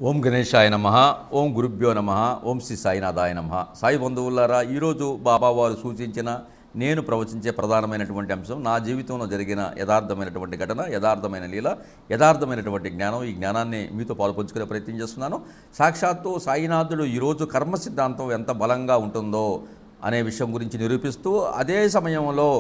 ఓం గణేశాయ నమః. ఓం గురుభ్యో నమః. ఓం శ్రీ సాయినాథాయ నమః. సాయి బంధువులారా, ఈరోజు బాబావారు సూచించిన నేను ప్రవచించే ప్రధానమైనటువంటి అంశం నా జీవితంలో జరిగిన యథార్థమైనటువంటి ఘటన, యథార్థమైన లీల, యథార్థమైనటువంటి జ్ఞానం. ఈ జ్ఞానాన్ని మీతో పాలు పంచుకునే ప్రయత్నం చేస్తున్నాను. సాక్షాత్తు సాయినాథుడు ఈరోజు కర్మ సిద్ధాంతం ఎంత బలంగా ఉంటుందో అనే విషయం గురించి నిరూపిస్తూ, అదే సమయంలో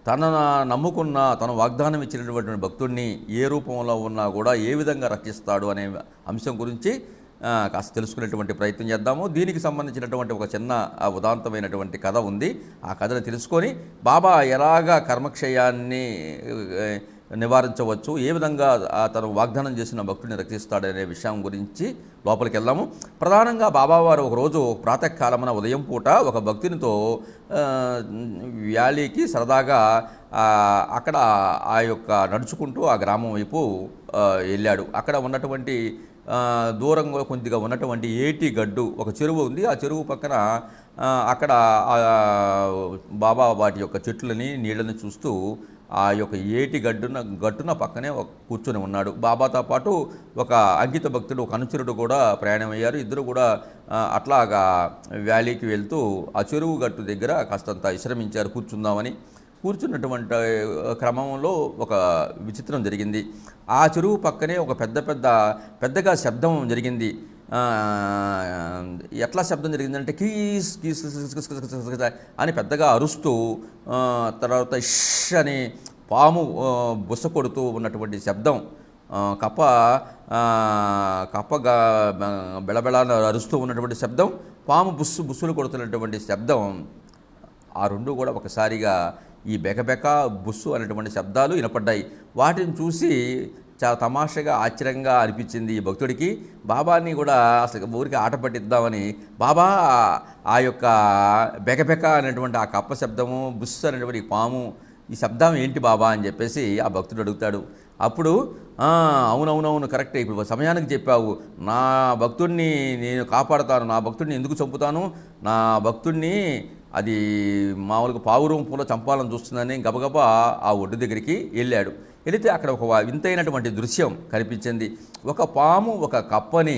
తన నమ్ముకున్న, తను వాగ్దానం ఇచ్చినటువంటి భక్తుడిని ఏ రూపంలో ఉన్నా కూడా ఏ విధంగా రక్షిస్తాడు అనే అంశం గురించి కాస్త తెలుసుకునేటువంటి ప్రయత్నం చేద్దాము. దీనికి సంబంధించినటువంటి ఒక చిన్న ఉదాంతమైనటువంటి కథ ఉంది. ఆ కథను తెలుసుకొని బాబా ఎలాగా కర్మక్షయాన్ని నివారించవచ్చు, ఏ విధంగా తను వాగ్దానం చేసిన భక్తుడిని రక్షిస్తాడనే విషయం గురించి లోపలికి వెళ్దాము. ప్రధానంగా బాబావారు ఒకరోజు ప్రాతకాలమున ఉదయం పూట ఒక భక్తునితో వ్యాలీకి సరదాగా అక్కడ ఆ యొక్క నడుచుకుంటూ ఆ గ్రామం వైపు వెళ్ళాడు. అక్కడ ఉన్నటువంటి దూరంగా కొద్దిగా ఉన్నటువంటి ఏటి గడ్డు ఒక చెరువు ఉంది. ఆ చెరువు పక్కన అక్కడ బాబా వాటి యొక్క చెట్లని, నీళ్ళని చూస్తూ ఆ యొక్క ఏటి గట్టున పక్కనే కూర్చొని ఉన్నాడు. బాబాతో పాటు ఒక అంకిత భక్తుడు, ఒక అనుచరుడు కూడా ప్రయాణమయ్యారు. ఇద్దరు కూడా అట్లాగా వ్యాలీకి వెళ్తూ ఆ చెరువు గట్టు దగ్గర కాస్తంత విశ్రమించారు, కూర్చుందామని. కూర్చున్నటువంటి క్రమంలో ఒక విచిత్రం జరిగింది. ఆ చెరువు పక్కనే ఒక పెద్దగా శబ్దం జరిగింది. ఎట్లా శబ్దం జరిగిందంటే కీస్ కీస్ అని పెద్దగా అరుస్తూ, తర్వాత ఇష్ అని పాము బుస కొడుతూ ఉన్నటువంటి శబ్దం, కప్పగా బెళబెళ అరుస్తూ ఉన్నటువంటి శబ్దం, పాము బుస్సులు కొడుతున్నటువంటి శబ్దం, ఆ రెండు కూడా ఒకసారిగా ఈ బెకబెక బుస్సు అనేటువంటి శబ్దాలు వినపడ్డాయి. వాటిని చూసి చాలా తమాషగా, ఆశ్చర్యంగా అనిపించింది ఈ భక్తుడికి. బాబాని కూడా అసలు ఊరికి ఆట పట్టిద్దామని బాబా ఆ యొక్క బెకబెక అనేటువంటి ఆ కప్ప శబ్దము, బుస్సు అనేటువంటి పాము, ఈ శబ్దం ఏంటి బాబా అని చెప్పేసి ఆ భక్తుడు అడుగుతాడు. అప్పుడు అవునవునవును కరెక్టే, ఇప్పుడు సమయానికి చెప్పావు, నా భక్తుడిని నేను కాపాడుతాను, నా భక్తుడిని ఎందుకు చంపుతాను, నా భక్తుడిని అది మామూలుగా పావు రూపంలో చంపాలని చూస్తుందని గబగబా ఆ ఒడ్డు దగ్గరికి వెళ్ళాడు. వెళితే అక్కడ ఒక వింతైనటువంటి దృశ్యం కనిపించింది. ఒక పాము ఒక కప్పని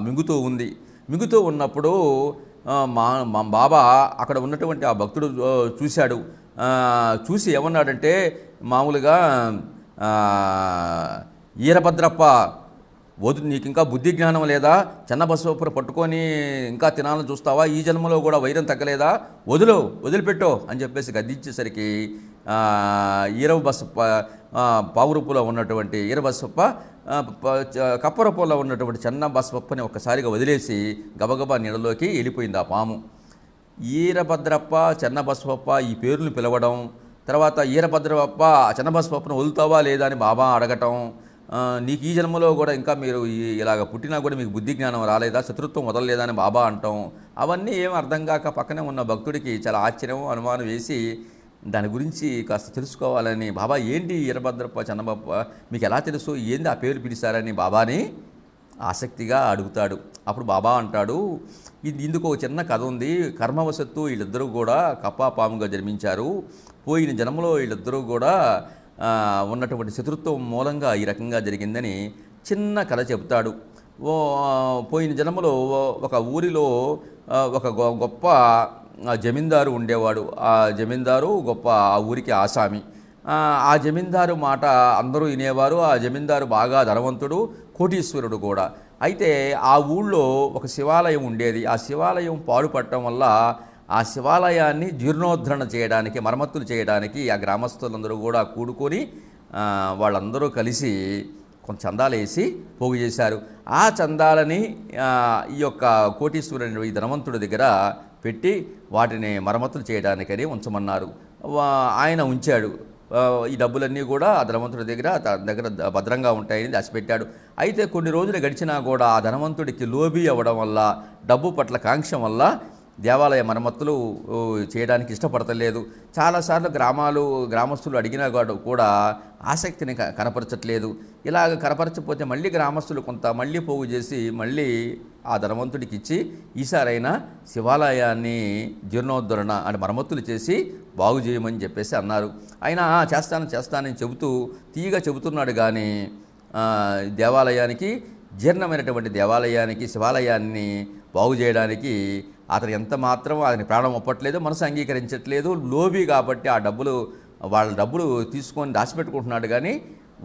మింగుతూ ఉంది. మింగుతూ ఉన్నప్పుడు మా బాబా అక్కడ ఉన్నటువంటి ఆ భక్తుడు చూశాడు. చూసి ఏమన్నాడంటే, మామూలుగా ఈరభద్రప్ప, నీకు ఇంకా బుద్ధి జ్ఞానం లేదా, చెన్నబసవపురం పట్టుకొని ఇంకా తినాలని చూస్తావా, ఈ జన్మలో కూడా వైరం తగ్గలేదా, వదిలిపెట్టో అని చెప్పేసి గద్దించేసరికి ఈరబసప్ప పావురూపులో ఉన్నటువంటి ఈరబసప్ప కప్పరూపంలో ఉన్నటువంటి చెన్నబసవప్పని ఒక్కసారిగా వదిలేసి గబగబా నీళ్ళలోకి వెళ్ళిపోయింది ఆ పాము. ఈరభద్రప్ప, చెన్నబసవప్ప ఈ పేర్లను పిలవడం, తర్వాత ఈరభద్రప్ప చెన్నబసవప్పను వదులుతావా లేదా అని బాబా అడగటం, నీకు ఈ జన్మలో కూడా ఇంకా మీరు ఇలాగ పుట్టినా కూడా మీకు బుద్ధి జ్ఞానం రాలేదా, శత్రుత్వం వదలలేదా అని బాబా అంటాం, అవన్నీ ఏం అర్థం కాక పక్కనే ఉన్న భక్తుడికి చాలా ఆశ్చర్యం, అనుమానం వేసి దాని గురించి కాస్త తెలుసుకోవాలని, బాబా ఏంటి ఈరభద్రప్ప చెన్నబప్ప మీకు ఎలా తెలుసు, ఏంది ఆ పేరు పిలిచారని బాబాని ఆసక్తిగా అడుగుతాడు. అప్పుడు బాబా అంటాడు, ఇందుకు ఒక చిన్న కథ ఉంది. కర్మవశత్తు వీళ్ళిద్దరూ కూడా కప్పా పాముగా జన్మించారు. పోయిన జన్మలో వీళ్ళిద్దరూ కూడా ఉన్నటువంటి శత్రుత్వం మూలంగా ఈ రకంగా జరిగిందని చిన్న కథ చెబుతాడు. పోయిన జన్మలో ఒక ఊరిలో ఒక గొప్ప జమీందారు ఉండేవాడు. ఆ జమీందారు గొప్ప ఆ ఊరికి ఆసామి. ఆ జమీందారు మాట అందరూ వినేవారు. ఆ జమీందారు బాగా ధనవంతుడు, కోటీశ్వరుడు కూడా. అయితే ఆ ఊళ్ళో ఒక శివాలయం ఉండేది. ఆ శివాలయం పాడుపడటం వల్ల ఆ శివాలయాన్ని జీర్ణోద్ధరణ చేయడానికి, మరమ్మతులు చేయడానికి ఆ గ్రామస్తులందరూ కూడా కూడుకొని వాళ్ళందరూ కలిసి కొంత చందాలు వేసి పోగు చేశారు. ఆ చందాలని ఈ యొక్క కోటీశ్వరుడు, ఈ ధనవంతుడి దగ్గర పెట్టి వాటిని మరమ్మతులు చేయడానికని ఉంచమన్నారు. ఆయన ఉంచాడు. ఈ డబ్బులన్నీ కూడా ఆ ధనవంతుడి దగ్గర భద్రంగా ఉంటాయని దాచిపెట్టాడు. అయితే కొన్ని రోజులు గడిచినా కూడా ఆ ధనవంతుడికి లోబీ అవ్వడం వల్ల, డబ్బు పట్ల కాంక్ష వల్ల దేవాలయ మరమ్మతులు చేయడానికి ఇష్టపడతలేదు. చాలాసార్లు గ్రామస్తులు అడిగినా కూడా ఆసక్తిని కనపరచట్లేదు. ఇలాగ కనపరచకపోతే మళ్ళీ గ్రామస్తులు కొంత మళ్ళీ పోగు చేసి మళ్ళీ ఆ ధనవంతుడికి ఇచ్చి ఈసారైనా శివాలయాన్ని జీర్ణోద్ధరణ అంటే మరమ్మతులు చేసి బాగు చేయమని చెప్పేసి అన్నారు. అయినా చేస్తానని చెబుతూ తీయగా చెబుతున్నాడు కానీ దేవాలయానికి జీర్ణమైనటువంటి దేవాలయానికి శివాలయాన్ని బాగు చేయడానికి అతను ఎంత మాత్రం అతని ప్రాణం ఒప్పట్లేదు, మనసు అంగీకరించట్లేదు. లోబి కాబట్టి ఆ డబ్బులు వాళ్ళ డబ్బులు తీసుకొని దాచిపెట్టుకుంటున్నాడు, కానీ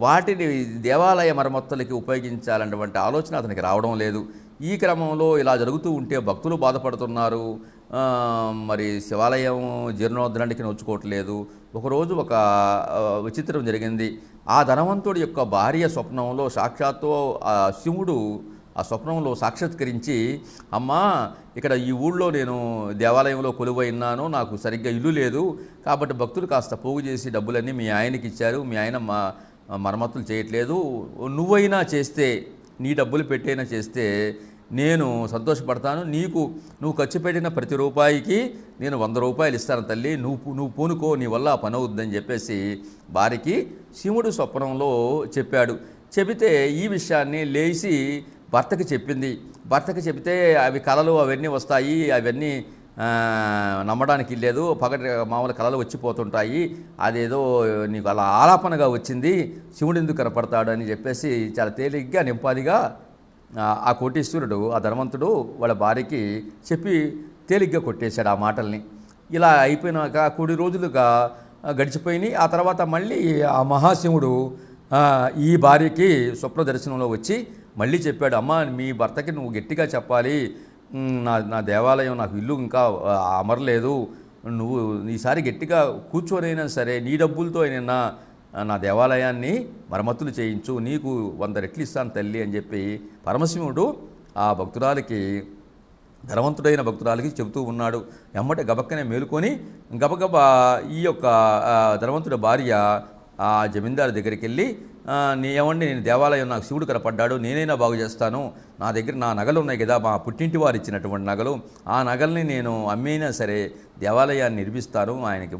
వాటిని దేవాలయ మరమ్మతులకి ఉపయోగించాలన్నటువంటి ఆలోచన అతనికి రావడం లేదు. ఈ క్రమంలో ఇలా జరుగుతూ ఉంటే భక్తులు బాధపడుతున్నారు. మరి శివాలయం జీర్ణోద్ధరణకి నోచుకోవట్లేదు. ఒకరోజు ఒక విచిత్రం జరిగింది. ఆ ధనవంతుడి యొక్క భార్య స్వప్నంలో సాక్షాత్తు శివుడు ఆ స్వప్నంలో సాక్షాత్కరించి, అమ్మా ఇక్కడ ఈ ఊళ్ళో నేను దేవాలయంలో కొలువైనాను, నాకు సరిగ్గా ఇల్లు లేదు, కాబట్టి భక్తులు కాస్త పోగు చేసి డబ్బులన్నీ మీ ఆయనకి ఇచ్చారు, మీ ఆయన మరమ్మతులు చేయట్లేదు, నువ్వైనా చేస్తే, నీ డబ్బులు పెట్టైనా చేస్తే నేను సంతోషపడతాను, నువ్వు ఖర్చు పెట్టిన ప్రతి రూపాయికి నేను 100 రూపాయలు ఇస్తాను తల్లి, నువ్వు పూనుకో, నీ వల్ల ఆ పని అవుద్దని చెప్పేసి భార్యకి శివుడు స్వప్నంలో చెప్పాడు. చెబితే ఈ విషయాన్ని లేచి భర్తకి చెప్పింది. భర్తకి చెబితే అవి కళలు అవన్నీ వస్తాయి, అవన్నీ నమ్మడానికి లేదు, పగటి మామూలు కళలు వచ్చిపోతుంటాయి, అదేదో నీకు అలా ఆలాపనగా వచ్చింది, శివుడు ఎందుకు కనపడతాడు అని చెప్పేసి చాలా తేలిగ్గా నింపాదిగా ఆ కోటీశ్వరుడు, ఆ ధనవంతుడు వాళ్ళ భార్యకి చెప్పి తేలిగ్గా కొట్టేశాడు ఆ మాటల్ని. ఇలా అయిపోయినాక 20 రోజులుగా గడిచిపోయినాయి. ఆ తర్వాత మళ్ళీ ఆ మహాశివుడు ఈ భార్యకి స్వప్న దర్శనంలో వచ్చి మళ్ళీ చెప్పాడు, అమ్మ మీ భర్తకి నువ్వు గట్టిగా చెప్పాలి, నా దేవాలయం, నాకు ఇల్లు ఇంకా అమరలేదు, నువ్వు ఈసారి గట్టిగా కూర్చొనైనా సరే నీ డబ్బులతో అయినా నా దేవాలయాన్ని మరమ్మతులు చేయించు, నీకు 100 రెట్లు ఇస్తాను తల్లి అని చెప్పి పరమశివుడు ఆ భక్తురాలికి, ధనవంతుడైన భక్తురాలికి చెబుతూ ఉన్నాడు. ఎమ్మటే గబక్కనే మేలుకొని గబగబా ఈ యొక్క ధనవంతుడి భార్య ఆ జమీందారు దగ్గరికి వెళ్ళి, ఏమండి నేను దేవాలయం, నాకు శివుడు కనపడ్డాడు, నేనైనా బాగు చేస్తాను, నా దగ్గర నా నగలు ఉన్నాయి కదా, మా పుట్టింటి వారు ఇచ్చినటువంటి నగలు, ఆ నగల్ని నేను అమ్మైనా సరే దేవాలయాన్ని నిర్మిస్తాను, ఆయనకి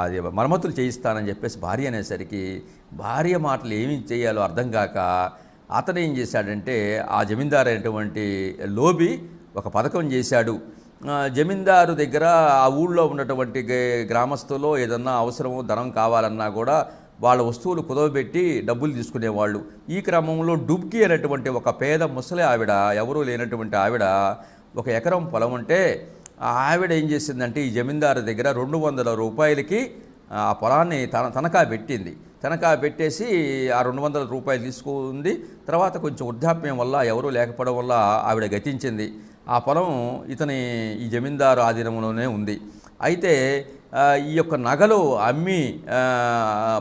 అది మరమ్మతులు చేయిస్తానని చెప్పేసి భార్య అనేసరికి భార్య మాటలు ఏమి చేయాలో అర్థం కాక అతను ఏం చేశాడంటే, ఆ జమీందారు అయినటువంటి లోబి ఒక పథకం చేశాడు. జమీందారు దగ్గర ఆ ఊళ్ళో ఉన్నటువంటి గ్రామస్తులు ఏదన్నా అవసరము ధనం కావాలన్నా కూడా వాళ్ళ వస్తువులు కుదవబెట్టి డబ్బులు తీసుకునేవాళ్ళు. ఈ క్రమంలో డుబ్కి అనేటువంటి ఒక పేద ముసలి ఆవిడ, ఎవరూ లేనటువంటి ఆవిడ, 1 ఎకరం పొలం ఉంటే ఆ ఆవిడ ఏం చేసిందంటే ఈ జమీందారు దగ్గర 200 రూపాయలకి ఆ పొలాన్ని తనఖా పెట్టింది. తనఖా పెట్టేసి ఆ 200 రూపాయలు తీసుకుంది. తర్వాత కొంచెం వృద్ధాప్యం వల్ల, ఎవరూ లేకపోవడం వల్ల ఆవిడ గతించింది. ఆ పొలం ఈ జమీందారు ఆధీనంలోనే ఉంది. అయితే ఈ యొక్క నగలు అమ్మి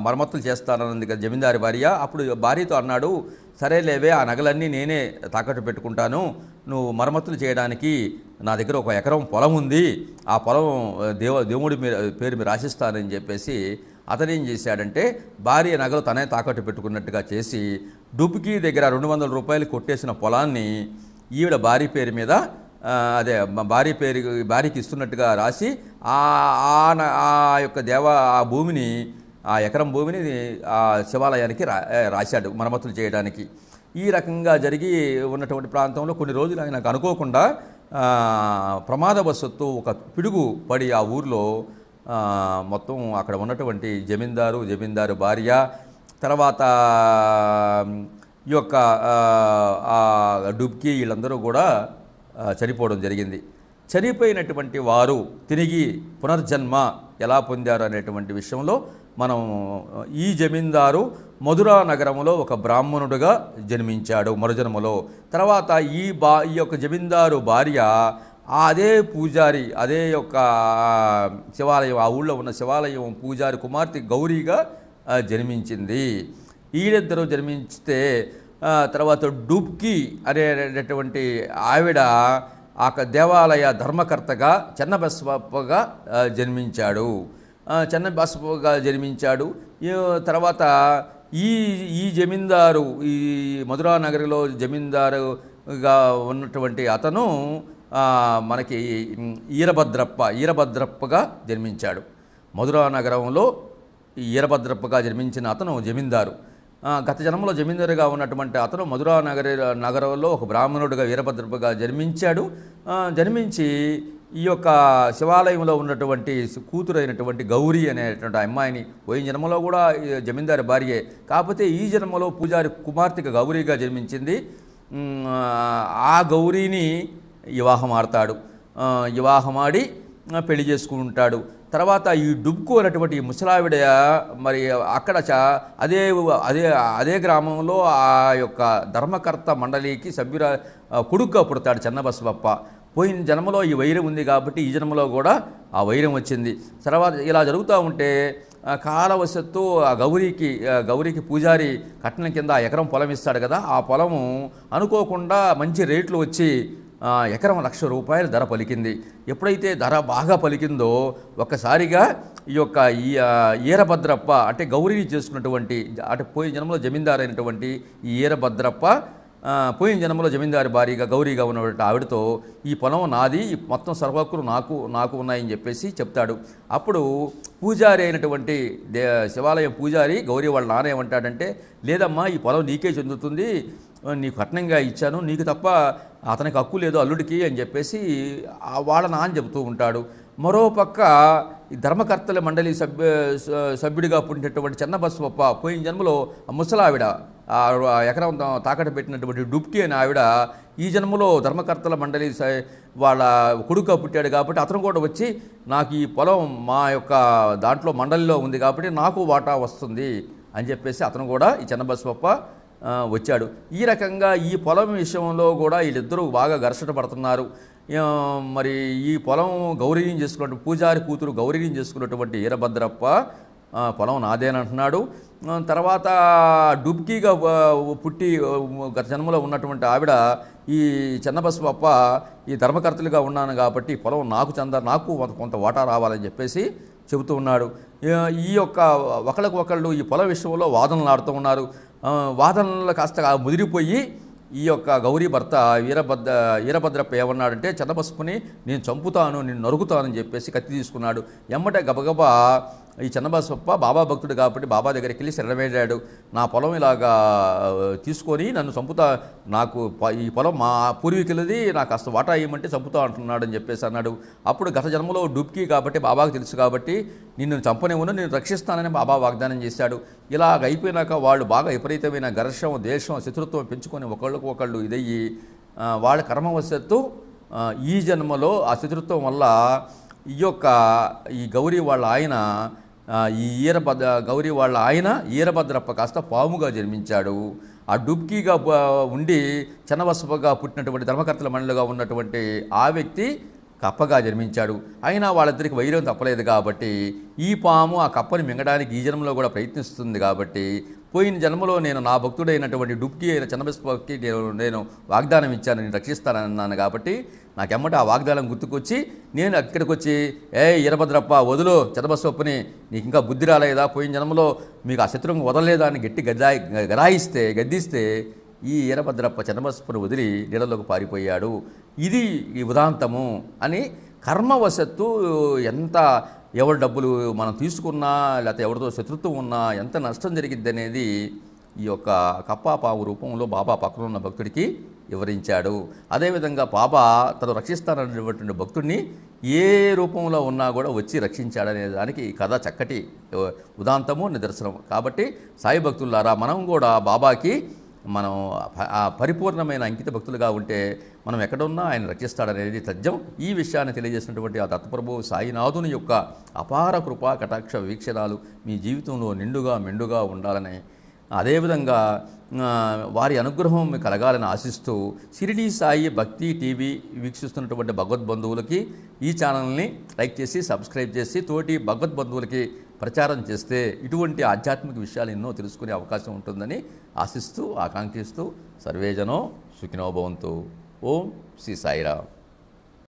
మరమ్మతులు చేస్తానన్నది కదా జమీందారి భార్య. అప్పుడు భార్యతో అన్నాడు, సరేలేవే ఆ నగలన్నీ నేనే తాకట్టు పెట్టుకుంటాను, నువ్వు మరమ్మతులు చేయడానికి నా దగ్గర 1 ఎకరం పొలం ఉంది, ఆ పొలం దేవుడి పేరు మీద రాసిస్తానని చెప్పేసి అతను ఏం చేశాడంటే భార్య నగలు తనే తాకట్టు పెట్టుకున్నట్టుగా చేసి డుబ్కి దగ్గర 200 రూపాయలు కొట్టేసిన పొలాన్ని ఈవిడ భార్య పేరు మీద, అదే భార్యకి ఇస్తున్నట్టుగా రాసి ఆ యొక్క ఆ భూమిని, ఆ ఎకరం భూమిని ఆ శివాలయానికి రాశాడు మరమ్మతులు చేయడానికి. ఈ రకంగా జరిగి ఉన్నటువంటి ప్రాంతంలో కొన్ని రోజులు ఆయనకు అనుకోకుండా ప్రమాదవశత్తు ఒక పిడుగు పడి ఆ ఊర్లో మొత్తం అక్కడ ఉన్నటువంటి జమీందారు భార్య, తర్వాత ఈ యొక్క డుబ్కి వీళ్ళందరూ కూడా చనిపోవడం జరిగింది. చనిపోయినటువంటి వారు తిరిగి పునర్జన్మ ఎలా పొందారు అనేటువంటి విషయంలో మనం, ఈ జమీందారు మధురా నగరంలో ఒక బ్రాహ్మణుడుగా జన్మించాడు మరుజన్మలో. తర్వాత ఈ యొక్క జమీందారు భార్య అదే పూజారి, అదే యొక్క శివాలయం, ఆ ఊళ్ళో ఉన్న శివాలయం పూజారి కుమార్తె గౌరీగా జన్మించింది. వీళ్ళిద్దరూ జన్మించితే తర్వాత డుబ్కి అనేటటువంటి ఆవిడ ఆ దేవాలయ ధర్మకర్తగా చెన్నబసవప్పగా జన్మించాడు. తర్వాత ఈ జమీందారు, ఈ మధురా నగరిలో జమీందారుగా ఉన్నటువంటి అతను మనకి ఈరభద్రప్పగా జన్మించాడు. మధురా నగరంలో ఈరభద్రప్పగా జన్మించిన అతను జమీందారు. గత జన్మలో జమీందారుగా ఉన్నటువంటి అతను మధురా నగరంలో ఒక బ్రాహ్మణుడిగా వీరభద్రప్పగా జన్మించి ఈ యొక్క శివాలయంలో ఉన్నటువంటి కూతురైనటువంటి గౌరీ అనేటువంటి అమ్మాయిని, పోయిన జన్మలో కూడా జమీందారు భార్యే, కాకపోతే ఈ జన్మలో పూజారి కుమార్తెగా గౌరీగా జన్మించింది. ఆ గౌరీని వివాహం ఆడతాడు. వివాహమాడి పెళ్లి చేసుకుంటాడు. తర్వాత ఈ డుబ్కు అనేటువంటి ముసలావిడ మరి అక్కడ అదే అదే అదే గ్రామంలో ఆ యొక్క ధర్మకర్త మండలికి కొడుకుగా పుడతాడు చెన్నబసవప్ప. పోయిన జన్మలో ఈ వైరం ఉంది కాబట్టి ఈ జన్మలో కూడా ఆ వైరం వచ్చింది. తర్వాత ఇలా జరుగుతూ ఉంటే కాలవశత్తు ఆ గౌరీకి పూజారి కట్నం కింద ఎకరం పొలం ఇస్తాడు కదా, ఆ పొలము అనుకోకుండా మంచి రేట్లు వచ్చి ఎకరం ₹1,00,000 ధర పలికింది. ఎప్పుడైతే ధర బాగా పలికిందో ఒక్కసారిగా ఈ యొక్క ఈరభద్రప్ప అంటే గౌరీని చేసుకున్నటువంటి అంటే పోయిన జన్మలో జమీందారు అయినటువంటి ఈ ఈరభద్రప్ప పోయిన జన్మలో జమీందారి భారీగా గౌరీగా ఉన్నటువంటి ఆవిడతో ఈ పొలం నాది, మొత్తం సర్వహక్కులు నాకు ఉన్నాయని చెప్పేసి చెప్తాడు. అప్పుడు పూజారి అయినటువంటి శివాలయం పూజారి గౌరీ వాళ్ళ నాన్న ఏమంటాడంటే, లేదమ్మా ఈ పొలం నీకే చెందుతుంది, నీకు కట్నంగా ఇచ్చాను, నీకు తప్ప అతనికి హక్కు లేదు అల్లుడికి అని చెప్పేసి వాళ్ళ నాన్న చెబుతూ ఉంటాడు. మరోపక్క ఈ ధర్మకర్తల మండలి సభ్యుడిగా పుట్టినటువంటి చెన్నబసవప్ప పోయిన జన్మలో ముసలావిడ ఎకరం తాకట్టు పెట్టినటువంటి డుబ్కి అనే ఆవిడ ఈ జన్మలో ధర్మకర్తల మండలి వాళ్ళ కొడుకుగా పుట్టాడు కాబట్టి అతను కూడా వచ్చి నాకు ఈ పొలం మా యొక్క దాంట్లో మండలిలో ఉంది కాబట్టి నాకు వాటా వస్తుంది అని చెప్పేసి అతను కూడా ఈ చెన్నబసవప్ప వచ్చాడు. ఈ రకంగా ఈ పొలం విషయంలో కూడా వీళ్ళిద్దరూ బాగా ఘర్షణ పడుతున్నారు. మరి ఈ పొలం గౌరీని చేసుకున్నటువంటి పూజారి కూతురు గౌరీని చేసుకున్నటువంటి ఈరభద్రప్ప పొలం నాదేనంటున్నాడు. తర్వాత డుబ్కీగా పుట్టి గత జన్మలో ఉన్నటువంటి ఆవిడ ఈ చెన్నబసవప్ప ఈ ధర్మకర్తలుగా ఉన్నాను కాబట్టి పొలం నాకు కొంత వాటా రావాలని చెప్పేసి చెబుతూ ఉన్నాడు. ఈ యొక్క ఒకళ్ళకొకళ్ళు ఈ పొలం విషయంలో వాదనలు ఆడుతూ ఉన్నారు. వాదనలు కాస్త ముదిరిపోయి ఈ యొక్క గౌరీ భర్త ఈరభద్రప్ప ఏమన్నాడంటే, చెన్నబసవని నేను చంపుతాను, నేను నరుకుతానని చెప్పేసి కత్తి తీసుకున్నాడు. ఎమ్మటే గబగబా ఈ చెన్నబసవప్ప బాబా భక్తుడు కాబట్టి బాబా దగ్గరికి వెళ్ళి శరణవేడాడు. నా పొలం ఇలాగా తీసుకొని నన్ను చంపుతా, నాకు ఈ పొలం మా పూర్వీకులది, నాకు కాస్త వాటా ఇవ్వమంటే చంపుతా అంటున్నాడు అని చెప్పేసి అన్నాడు. అప్పుడు గత జన్మలో డుబ్కి కాబట్టి బాబాకు తెలుసు కాబట్టి నిన్ను చంపనేవును, నేను రక్షిస్తానని బాబా వాగ్దానం చేశాడు. ఇలాగ అయిపోయినాక వాళ్ళు బాగా విపరీతమైన ఘర్షణ, ద్వేషం, శత్రుత్వం పెంచుకొని ఒకళ్ళు ఇదయ్యి వాళ్ళ కర్మవశత్తు ఈ జన్మలో ఆ శత్రుత్వం వల్ల ఈ గౌరీ వాళ్ళ ఆయన ఈ గౌరీ వాళ్ళ ఆయన ఈరభద్రప్ప కాస్త పాముగా జన్మించాడు. ఆ డుబ్కీగా ఉండి చెన్నబసవగా పుట్టినటువంటి ధర్మకర్తల మండలిగా ఉన్నటువంటి ఆ వ్యక్తి కప్పగా జన్మించాడు. అయినా వాళ్ళిద్దరికి వైరం తప్పలేదు కాబట్టి ఈ పాము ఆ కప్పని మింగడానికి ఈ జన్మలో కూడా ప్రయత్నిస్తుంది కాబట్టి పోయిన జన్మలో నేను నా భక్తుడైనటువంటి డుబ్కీ అయిన చెన్నబసవకి నేను వాగ్దానం ఇచ్చాను, నేను రక్షిస్తానన్నాను కాబట్టి నాకెమ్మట ఆ వాగ్దానం గుర్తుకొచ్చి నేను అక్కడికి వచ్చి ఈరభద్రప్ప వదులు చెన్నబసవప్పని, నీకు ఇంకా బుద్ధి రాలేదా, పోయిన జన్మలో మీకు ఆ శత్రువుని వదలలేదా అని గట్టి గద్దిస్తే ఈ ఈరభద్రప్ప చెన్నబసవప్పని వదిలి నీళ్ళలోకి పారిపోయాడు. ఇది ఈ ఉదాంతము అని కర్మవశత్తు ఎంత ఎవరి డబ్బులు మనం తీసుకున్నా లేకపోతే ఎవరితో శత్రుత్వం ఉన్నా ఎంత నష్టం జరిగిద్ది అనేది ఈ యొక్క కప్పాపావు రూపంలో బాబా పక్కన ఉన్న భక్తుడికి వివరించాడు. అదేవిధంగా బాబా తను రక్షిస్తానన్నటువంటి భక్తుడిని ఏ రూపంలో ఉన్నా కూడా వచ్చి రక్షించాడనే దానికి ఈ కథ చక్కటి ఉదాంతము నిదర్శనం. కాబట్టి సాయి భక్తులారా మనం కూడా బాబాకి మనం పరిపూర్ణమైన అంకిత భక్తులుగా ఉంటే మనం ఎక్కడున్నా ఆయన రక్షిస్తాడనేది సత్యం. ఈ విషయాన్ని తెలియజేసినటువంటి ఆ దత్తప్రభు సాయినాథుని యొక్క అపార కృపా కటాక్ష వీక్షణాలు మీ జీవితంలో నిండుగా మెండుగా ఉండాలని, అదేవిధంగా వారి అనుగ్రహం మీకు కలగాలని ఆశిస్తూ షిరిడీ సాయి భక్తి టీవీ వీక్షిస్తున్నటువంటి భగవద్బంధువులకి ఈ ఛానల్ని లైక్ చేసి సబ్స్క్రైబ్ చేసి తోటి భగవద్బంధువులకి ప్రచారం చేస్తే ఇటువంటి ఆధ్యాత్మిక విషయాలు ఎన్నో తెలుసుకునే అవకాశం ఉంటుందని ఆశిస్తూ ఆకాంక్షిస్తూ సర్వేజనో సుఖినో భవంతు. ఓం శ్రీ సాయిరామ్.